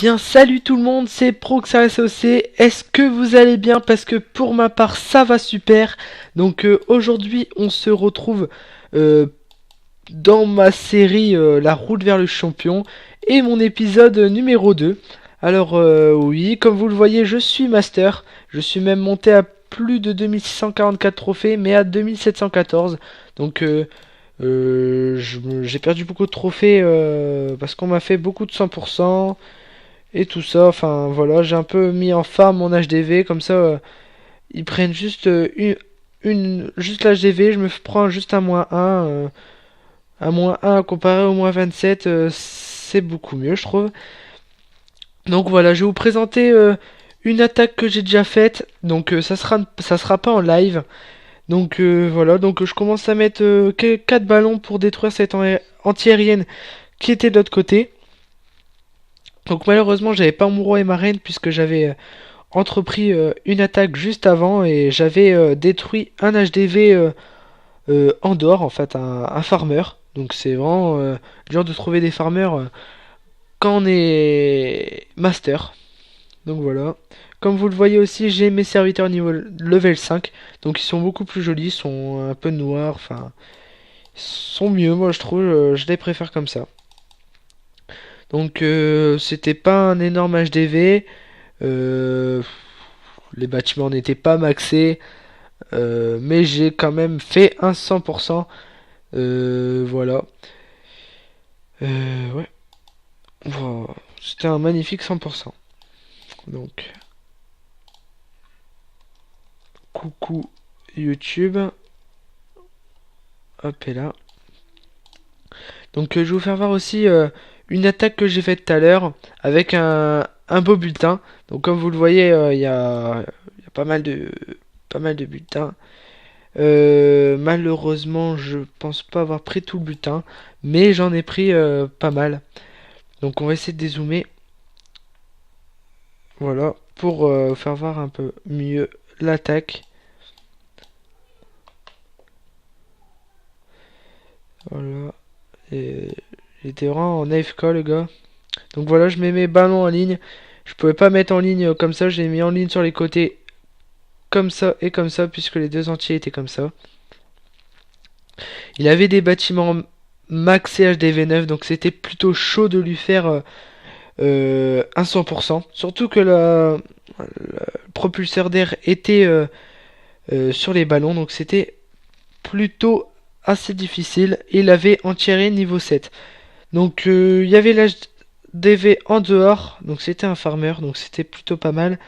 Bien, salut tout le monde, c'est ProXRSOC. Est-ce que vous allez bien? Parce que pour ma part, ça va super. Donc aujourd'hui, on se retrouve euh, dans ma série La route vers le champion et mon épisode numéro 2. Alors oui, comme vous le voyez, je suis master. Je suis même monté à plus de 2644 trophées, mais à 2714. Donc j'ai perdu beaucoup de trophées parce qu'on m'a fait beaucoup de 100%. Et tout ça, enfin voilà, j'ai un peu mis en farm mon HDV, comme ça ils prennent juste juste l'HDV, je me prends juste un -1 comparé au -27, c'est beaucoup mieux je trouve. Donc voilà, je vais vous présenter une attaque que j'ai déjà faite, donc ça sera pas en live. Donc voilà, donc je commence à mettre 4 ballons pour détruire cette anti-aérienne qui était de l'autre côté. Donc malheureusement j'avais pas mon roi et ma reine puisque j'avais entrepris une attaque juste avant et j'avais détruit un HDV en dehors en fait, un farmer. Donc c'est vraiment dur de trouver des farmers quand on est master. Donc voilà. Comme vous le voyez aussi, j'ai mes serviteurs niveau level 5. Donc ils sont beaucoup plus jolis, ils sont un peu noirs, enfin ils sont mieux moi je trouve, je les préfère comme ça. Donc c'était pas un énorme HDV. Euh, les bâtiments n'étaient pas maxés, mais j'ai quand même fait un 100%. Voilà. Ouais. Voilà. C'était un magnifique 100%. Donc, coucou YouTube. Hop, et là. Donc, je vais vous faire voir aussi une attaque que j'ai faite tout à l'heure avec un beau bulletin. Donc, comme vous le voyez, il y a pas mal de bulletins. Malheureusement, je pense pas avoir pris tout le butin, mais j'en ai pris pas mal. Donc on va essayer de dézoomer. Voilà, pour faire voir un peu mieux l'attaque. Voilà. Et il était vraiment en AFK le gars. Donc voilà, je mets mes ballons en ligne. Je pouvais pas mettre en ligne comme ça, j'ai mis en ligne sur les côtés comme ça et comme ça, puisque les deux entiers étaient comme ça. Il avait des bâtiments max HDV9, donc c'était plutôt chaud de lui faire un 100%. Surtout que le propulseur d'air était sur les ballons, donc c'était plutôt assez difficile. Il avait anti-aérien niveau 7. Donc il y avait l'HDV en dehors, donc c'était un farmer, donc c'était plutôt pas mal.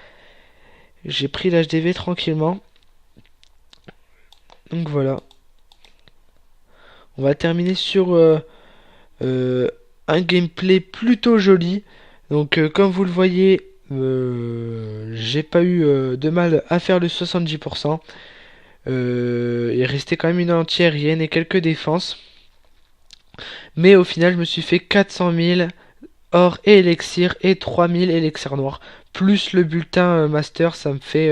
J'ai pris l'HDV tranquillement. Donc voilà. On va terminer sur euh, un gameplay plutôt joli. Donc comme vous le voyez, j'ai pas eu de mal à faire le 70%. Il restait quand même une anti-aérienne et quelques défenses. Mais au final, je me suis fait 400 000 or et élixir et 3000 élixirs noirs. Plus le bulletin master, ça me fait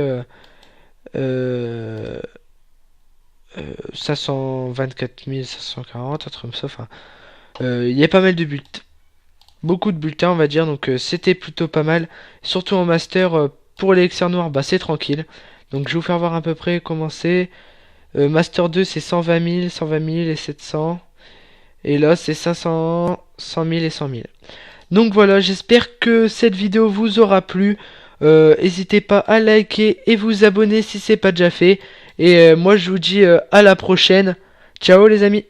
euh, 524 540, un truc comme ça. Enfin, il y a pas mal de bulletins. Beaucoup de bulletins, on va dire. Donc c'était plutôt pas mal. Surtout en master, pour l'élixir noir, bah c'est tranquille. Donc je vais vous faire voir à peu près comment c'est. Master 2, c'est 120 000 et 700. Et là, c'est 500, 100 000 et 100 000. Donc voilà, j'espère que cette vidéo vous aura plu. N'hésitez pas à liker et vous abonner si c'est pas déjà fait. Et moi, je vous dis à la prochaine. Ciao les amis.